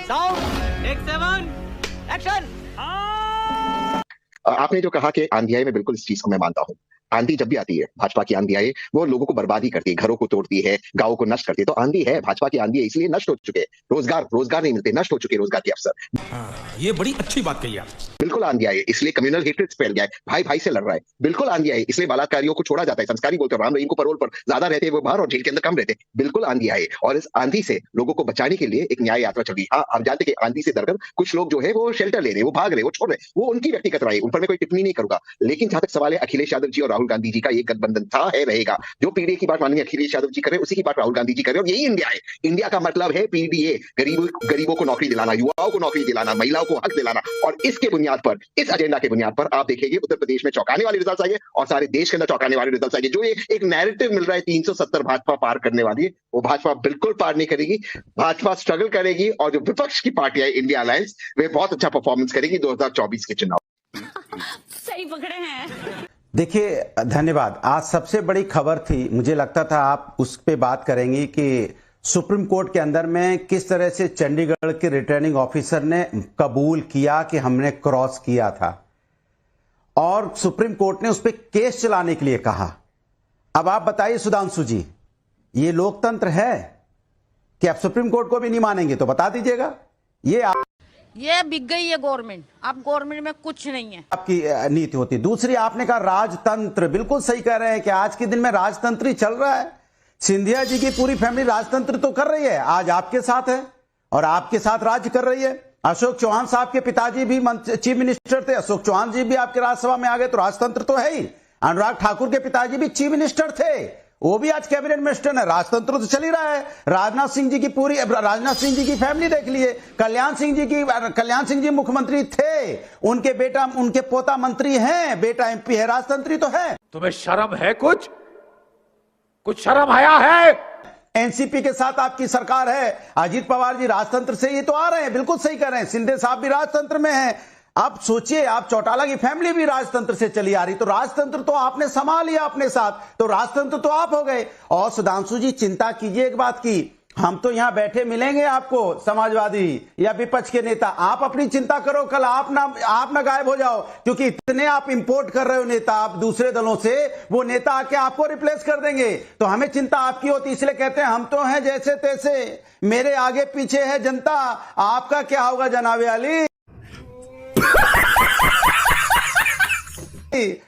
Sound take 7 action. आपने जो कहा कि आंधी आए, मैं बिल्कुल इस चीज को मैं मानता हूँ। आंधी जब भी आती है, भाजपा की आंधी आए, वो लोगों को बर्बाद ही करती है, घरों को तोड़ती है, गांवों को नष्ट करती है। तो आंधी है, भाजपा की आंधी है, इसलिए नष्ट हो चुके रोजगार नहीं मिलते, नष्ट हो चुके रोजगार के अवसर। ये बड़ी अच्छी बात कही आप। बिल्कुल आंधी आई, इसलिए कम्युनल हेट्रेड फैल गया है, भाई भाई से लड़ रहा है। बिल्कुल आंधी आई, इसलिए बलात्कारियों को छोड़ा जाता है, संस्कारी बोलते हैं, राम रहीम को परोल पर ज्यादा रहते हैं, वो बाहर और जेल के अंदर कम रहते हैं। बिल्कुल आंधी आई, और इस आंधी से लोगों को बचाने के लिए एक न्याय यात्रा चल रही है। हाँ, आप जानते हैं कि आंधी से डरकर कुछ लोग जो है वो शेल्टर ले रहे हैं, वो भाग रहे हैं, वो छोड़ रहे हैं, वो उनकी व्यक्तिगत राय, उन पर मैं कोई टिप्पणी नहीं करूंगा। लेकिन जहां तक सवाल है अखिलेश यादव जी और राहुल गांधी जी का, ये गठबंधन था, है, रहेगा। जो पीडीए की बात माननीय अखिलेश यादव जी कर रहे हैं, उसी की बात राहुल गांधी जी कर रहे हैं, और यही इंडिया है। इंडिया का मतलब है पीडीए, गरीबों को नौकरी दिलाना, युवाओं को नौकरी दिलाना, महिलाओं को हक दिलाना। और इसके बुनियाद पर, इस एजेंडा के बुनियाद पर आप देखेंगे उत्तर प्रदेश में चौंकाने वाले रिजल्ट्स आएंगे और सारे देश के अंदर चौंकाने वाले रिजल्ट्स आएंगे। जो एक नैरेटिव मिल रहा है 370 भाजपा पार करने वाली है, वो भाजपा बिल्कुल पार नहीं करेगी। भाजपा स्ट्रगल करेगी, और जो विपक्ष की पार्टी है इंडिया अलायंस, वे बहुत अच्छा परफॉर्मेंस करेगी 2024 के चुनाव। सही पकड़े हैं। देखिए, धन्यवाद। आज सबसे बड़ी खबर थी, मुझे लगता था आप उस पे बात करेंगी कि सुप्रीम कोर्ट के अंदर में किस तरह से चंडीगढ़ के रिटर्निंग ऑफिसर ने कबूल किया कि हमने क्रॉस किया था, और सुप्रीम कोर्ट ने उस पर केस चलाने के लिए कहा। अब आप बताइए सुधांशु जी, ये लोकतंत्र है कि आप सुप्रीम कोर्ट को भी नहीं मानेंगे? तो बता दीजिएगा। ये बिक गई है गवर्नमेंट, अब गवर्नमेंट में कुछ नहीं है, आपकी नीति होती। दूसरी, आपने कहा राजतंत्र, बिल्कुल सही कह रहे हैं कि आज के दिन में राजतंत्र ही चल रहा है। सिंधिया जी की पूरी फैमिली राजतंत्र तो कर रही है, आज आपके साथ है और आपके साथ राज्य कर रही है। अशोक चौहान साहब के पिताजी भी चीफ मिनिस्टर थे, अशोक चौहान जी भी आपके राज्यसभा में आ गए, तो राजतंत्र तो है ही। अनुराग ठाकुर के पिताजी भी चीफ मिनिस्टर थे, वो भी आज कैबिनेट मिनिस्टर है। राजतंत्र तो चल ही रहा है। राजनाथ सिंह जी की फैमिली देख लिए, कल्याण सिंह जी मुख्यमंत्री थे, उनके बेटा, उनके पोता मंत्री हैं, बेटा एमपी है, राजतंत्री तो है। तुम्हें शर्म है? कुछ शर्म आया है? एनसीपी के साथ आपकी सरकार है, अजीत पवार जी राजतंत्र से ये तो आ रहे हैं, बिल्कुल सही कर रहे हैं। शिंदे साहब भी राजतंत्र में हैं। अब सोचिए, आप चौटाला की फैमिली भी राजतंत्र से चली आ रही, तो राजतंत्र तो आपने संभाल लिया अपने साथ, तो राजतंत्र तो आप हो गए। और सुधांशु जी, चिंता कीजिए एक बात की, हम तो यहां बैठे मिलेंगे आपको, समाजवादी या विपक्ष के नेता। आप अपनी चिंता करो, कल आप ना गायब हो जाओ, क्योंकि इतने आप इंपोर्ट कर रहे हो नेता, आप दूसरे दलों से, वो नेता आके आपको रिप्लेस कर देंगे। तो हमें चिंता आपकी होती, इसलिए कहते हैं हम तो हैं जैसे तैसे, मेरे आगे पीछे है जनता, आपका क्या होगा जनाबे अली?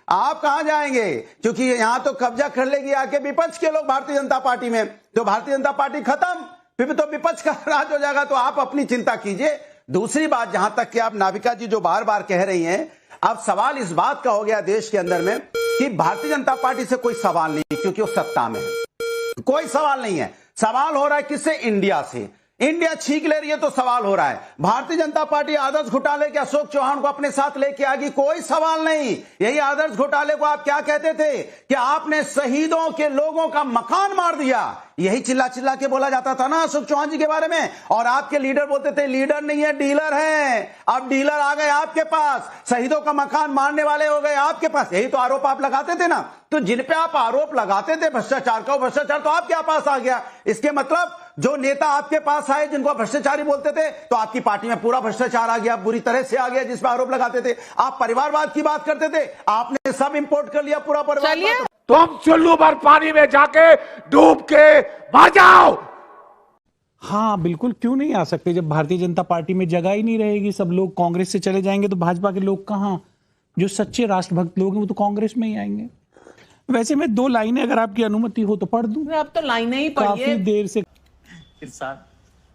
आप कहां जाएंगे? क्योंकि यहां तो कब्जा कर लेगी आके विपक्ष के लोग भारतीय जनता पार्टी में, तो भारतीय जनता पार्टी खत्म, फिर तो विपक्ष का राज हो जाएगा। तो आप अपनी चिंता कीजिए। दूसरी बात, जहां तक कि आप नाविका जी जो बार बार कह रही हैं, अब सवाल इस बात का हो गया देश के अंदर में कि भारतीय जनता पार्टी से कोई सवाल नहीं, क्योंकि वो सत्ता में है। कोई सवाल नहीं है, सवाल हो रहा है किससे? इंडिया से। इंडिया छींक ले रही है तो सवाल हो रहा है। भारतीय जनता पार्टी आदर्श घोटाले के अशोक चौहान को अपने साथ लेके आ गई, कोई सवाल नहीं। यही आदर्श घोटाले को आप क्या कहते थे कि आपने शहीदों के लोगों का मकान मार दिया, यही चिल्ला चिल्ला के बोला जाता था ना अशोक चौहान जी के बारे में। और आपके लीडर बोलते थे लीडर नहीं है डीलर है। अब डीलर आ गए आपके पास, शहीदों का मकान मारने वाले हो गए आपके पास। यही तो आरोप आप लगाते थे ना। तो जिन पे आप आरोप लगाते थे भ्रष्टाचार का, भ्रष्टाचार तो आपके पास आ गया। इसके मतलब जो नेता आपके पास आए जिनको भ्रष्टाचारी बोलते थे, तो आपकी पार्टी में पूरा भ्रष्टाचार आ गया, बुरी तरह से आ गया, जिस पर आरोप लगाते थे। आप परिवारवाद की बात करते थे, आपने सब इंपोर्ट कर लिया, पूरा परिवार। तुम चुल्लू भर पानी में जाके डूब के मर जाओ। हाँ बिल्कुल, क्यों नहीं आ सकते? जब भारतीय जनता पार्टी में जगह ही नहीं रहेगी, सब लोग कांग्रेस से चले जाएंगे, तो भाजपा के लोग कहाँ? जो सच्चे राष्ट्रभक्त लोग हैं वो तो कांग्रेस में ही आएंगे। वैसे मैं 2 लाइनें अगर आपकी अनुमति हो तो पढ़ दूं। अब तो लाइनें ही पढ़िए। काफी देर से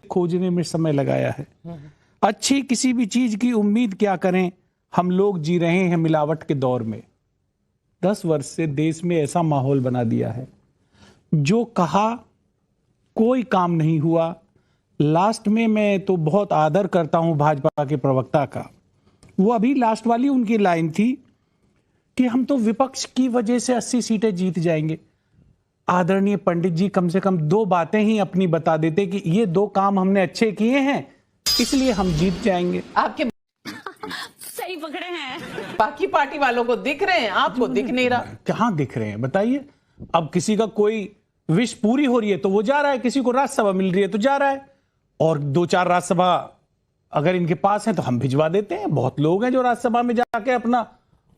खोजने में समय लगाया है। अच्छी किसी भी चीज की उम्मीद क्या करें, हम लोग जी रहे हैं मिलावट के दौर में। 10 वर्ष से देश में ऐसा माहौल बना दिया है, जो कहा कोई काम नहीं हुआ। लास्ट में मैं तो बहुत आदर करता हूं भाजपा के प्रवक्ता का, वो अभी लास्ट वाली उनकी लाइन थी कि हम तो विपक्ष की वजह से 80 सीटें जीत जाएंगे। आदरणीय पंडित जी कम से कम 2 बातें ही अपनी बता देते कि ये 2 काम हमने अच्छे किए हैं, इसलिए हम जीत जाएंगे। आपके सही पकड़े हैं। बाकी पार्टी वालों को दिख रहे हैं, आपको दिख नहीं रहा। कहां दिख रहे हैं बताइए? अब किसी का कोई विश पूरी हो रही है तो वो जा रहा है, किसी को राज्यसभा मिल रही है तो जा रहा है, और 2-4 राज्यसभा अगर इनके पास है तो हम भिजवा देते हैं। बहुत लोग हैं जो राज्यसभा में जाके अपना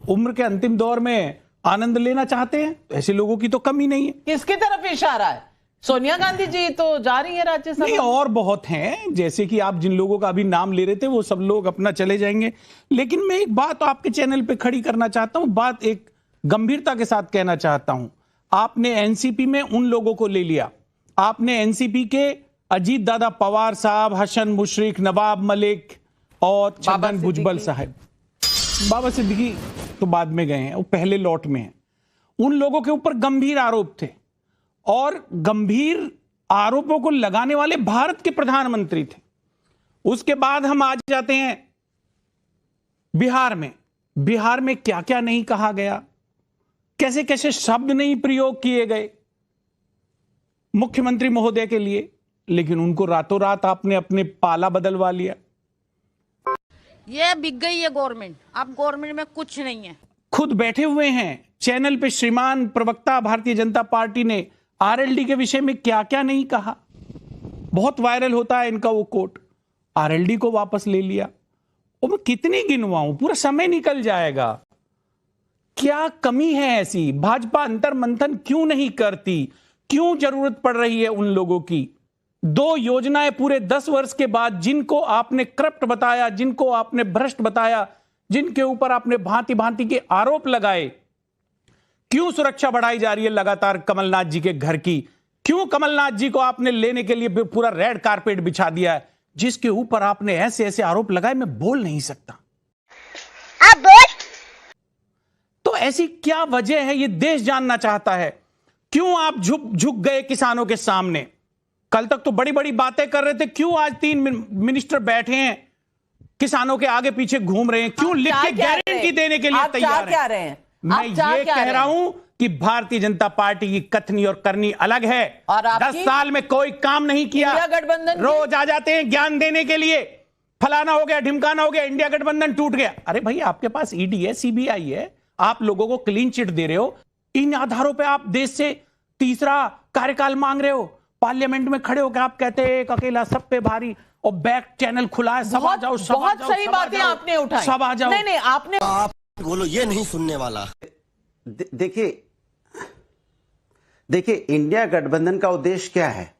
उम्र के अंतिम दौर में आनंद लेना चाहते हैं, तो ऐसे लोगों की तो कमी नहीं है। किसकी तरफ इशारा है? सोनिया गांधी जी तो जा रही है राज्यसभा। नहीं, और बहुत हैं, जैसे कि आप जिन लोगों का अभी नाम ले रहे थे वो सब लोग अपना चले जाएंगे। लेकिन मैं एक बात आपके चैनल पे खड़ी करना चाहता हूं, बात एक गंभीरता के साथ कहना चाहता हूं। आपने एनसीपी में उन लोगों को ले लिया, आपने एनसीपी के अजीत दादा पवार साहब, हसन मुशरिक, नवाब मलिक और छगन भुजबल साहब। बाबा सिद्दीकी तो बाद में गए हैं, वो पहले लॉट में हैं। उन लोगों के ऊपर गंभीर आरोप थे और गंभीर आरोपों को लगाने वाले भारत के प्रधानमंत्री थे। उसके बाद हम आ जाते हैं बिहार में। बिहार में क्या क्या नहीं कहा गया, कैसे कैसे शब्द नहीं प्रयोग किए गए मुख्यमंत्री महोदय के लिए, लेकिन उनको रातों रात आपने अपने पाला बदलवा लिया। ये बिक गई है गवर्नमेंट, अब गवर्नमेंट में कुछ नहीं है। खुद बैठे हुए हैं चैनल पे श्रीमान प्रवक्ता भारतीय जनता पार्टी ने आरएलडी के विषय में क्या क्या नहीं कहा। बहुत वायरल होता है इनका वो कोट, आरएलडी को वापस ले लिया। और मैं कितनी गिनवाऊं, पूरा समय निकल जाएगा। क्या कमी है ऐसी? भाजपा अंतर मंथन क्यों नहीं करती? क्यों जरूरत पड़ रही है उन लोगों की? 2 योजनाएं पूरे 10 वर्ष के बाद, जिनको आपने करप्ट बताया, जिनको आपने भ्रष्ट बताया, जिनके ऊपर आपने भांति भांति के आरोप लगाए, क्यों सुरक्षा बढ़ाई जा रही है लगातार कमलनाथ जी के घर की? क्यों कमलनाथ जी को आपने लेने के लिए पूरा रेड कारपेट बिछा दिया है, जिसके ऊपर आपने ऐसे ऐसे आरोप लगाए, मैं बोल नहीं सकता। अब बोल। तो ऐसी क्या वजह है, ये देश जानना चाहता है। क्यों आप झुक गए किसानों के सामने? कल तक तो बड़ी बड़ी बातें कर रहे थे, क्यों आज 3 मिनिस्टर बैठे हैं किसानों के आगे पीछे घूम रहे हैं? क्यों लिख के गारंटी देने के लिए तैयार हैं? मैं ये कह रहा हूं कि भारतीय जनता पार्टी की कथनी और करनी अलग है। और 10 साल में कोई काम नहीं किया। इंडिया गठबंधन रोज आ जाते हैं ज्ञान देने के लिए, फलाना हो गया, ढिमकाना हो गया, इंडिया गठबंधन टूट गया। अरे भाई, आपके पास ईडी है, सीबीआई है, आप लोगों को क्लीन चिट दे रहे हो। इन आधारों पर आप देश से तीसरा कार्यकाल मांग रहे हो। पार्लियामेंट में खड़े होकर आप कहते हैं एक अकेला सब पे भारी, और बैक चैनल खुला है, सब आ जाओ, सब आ बहुत जाओ, सही सब आ बातें जाओ, आपने उठाई। सब आ जाओ। नहीं, आपने बोलो, ये नहीं सुनने वाला। देखिए इंडिया गठबंधन का उद्देश्य क्या है?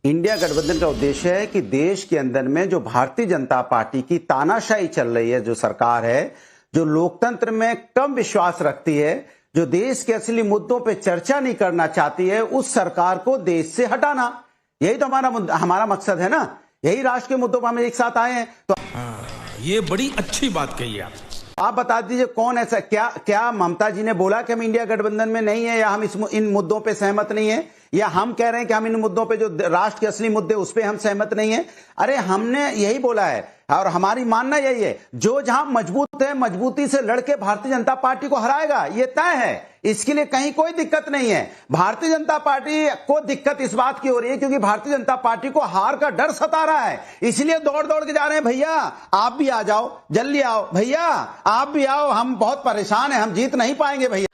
इंडिया गठबंधन का उद्देश्य है कि देश के अंदर में जो भारतीय जनता पार्टी की तानाशाही चल रही है, जो सरकार है, जो लोकतंत्र में कम विश्वास रखती है, जो देश के असली मुद्दों पे चर्चा नहीं करना चाहती है, उस सरकार को देश से हटाना। यही तो हमारा मकसद है ना। यही राष्ट्र के मुद्दों पर हम एक साथ आए हैं। तो ये बड़ी अच्छी बात कही आप बता दीजिए कौन ऐसा, क्या ममता जी ने बोला कि हम इंडिया गठबंधन में नहीं है, या हम इन मुद्दों पे सहमत नहीं है, या हम कह रहे हैं कि हम इन मुद्दों पे जो राष्ट्र के असली मुद्दे उस पे हम सहमत नहीं है? अरे हमने यही बोला है और हमारी मानना यही है, जो जहां मजबूत है मजबूती से लड़के भारतीय जनता पार्टी को हराएगा, ये तय है। इसके लिए कहीं कोई दिक्कत नहीं है। भारतीय जनता पार्टी को दिक्कत इस बात की हो रही है क्योंकि भारतीय जनता पार्टी को हार का डर सता रहा है, इसलिए दौड़ दौड़ के जा रहे हैं। भैया आप भी आ जाओ, जल्दी आओ, भैया आप भी आओ, हम बहुत परेशान हैं, हम जीत नहीं पाएंगे भैया।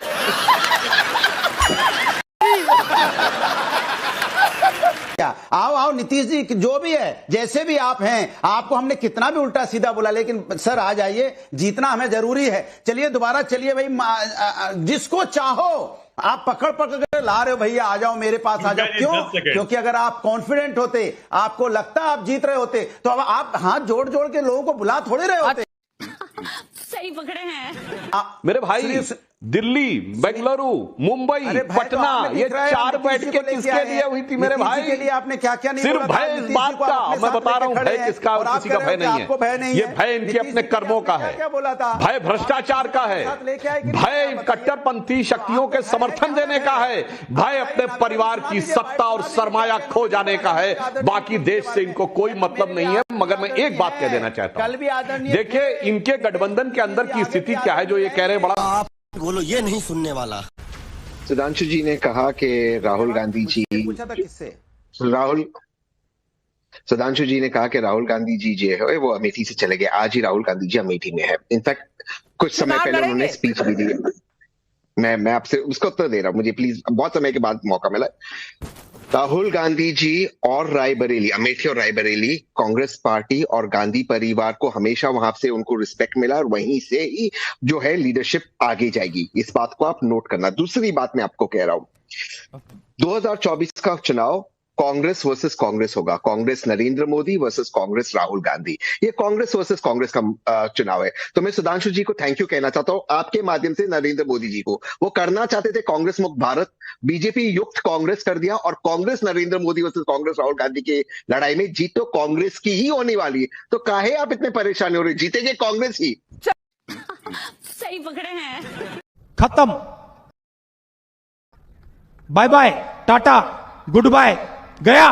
आओ आओ नीतीश जी, जो भी है, जैसे भी आप हैं, आपको हमने कितना भी उल्टा सीधा बोला, लेकिन सर आ जाइए, जीतना हमें जरूरी है। चलिए दोबारा चलिए भाई, जिसको चाहो आप पकड़ के ला रहे हो, भैया आ जाओ मेरे पास आ जाओ। क्यों? क्योंकि अगर आप कॉन्फिडेंट होते, आपको लगता आप जीत रहे होते, तो अब आप हाथ जोड़ जोड़ के लोगों को बुला थोड़े रहे होते। सही पकड़े हैं मेरे भाई। दिल्ली, बेंगलुरु, मुंबई, पटना, ये 4 बैठकें किसके लिए हुई थी मेरे भाई? के लिए आपने क्या क्या नहीं सिर्फ भय इस बात का, मैं बता रहा हूं, भय किसका और किसी का भय नहीं है। ये भय इनके अपने कर्मों का है, भय भ्रष्टाचार का है, भय कट्टरपंथी शक्तियों के समर्थन देने का है, भय अपने परिवार की सत्ता और सरमाया खो जाने का है। बाकी देश से इनको कोई मतलब नहीं है। मगर मैं एक बात कह देना चाहता हूं, देखिए इनके गठबंधन के अंदर की स्थिति क्या है, जो ये कह रहे हैं बड़ा बोलो, ये नहीं सुनने वाला। सुधांशु जी ने कहा कि राहुल गांधी जी, सुधांशु जी ने कहा कि राहुल गांधी जी जो है वो अमेठी से चले गए। आज ही राहुल गांधी जी अमेठी में है। इनफैक्ट कुछ समय पहले उन्होंने स्पीच भी दी। मैं आपसे उसका उत्तर दे रहा हूं, मुझे प्लीज, बहुत समय के बाद मौका मिला। राहुल गांधी जी और रायबरेली, अमेठी और रायबरेली, कांग्रेस पार्टी और गांधी परिवार को हमेशा वहां से उनको रिस्पेक्ट मिला और वहीं से ही जो है लीडरशिप आगे जाएगी। इस बात को आप नोट करना। दूसरी बात मैं आपको कह रहा हूं, 2024 का चुनाव कांग्रेस वर्सेस कांग्रेस होगा। कांग्रेस नरेंद्र मोदी वर्सेस कांग्रेस राहुल गांधी। ये कांग्रेस वर्सेस कांग्रेस का चुनाव है। तो मैं सुधांशु जी को थैंक यू कहना चाहता हूं आपके माध्यम से नरेंद्र मोदी जी को। वो करना चाहते थे कांग्रेस मुक्त भारत, बीजेपी युक्त कांग्रेस कर दिया और कांग्रेस नरेंद्र मोदी वर्सेस कांग्रेस राहुल गांधी की लड़ाई में जीत तो कांग्रेस की ही होने वाली है। तो काहे आप इतने परेशान हो रहे? जीतेंगे कांग्रेस ही। सही पकड़े हैं। खत्म, bye bye, tata, good bye, गया।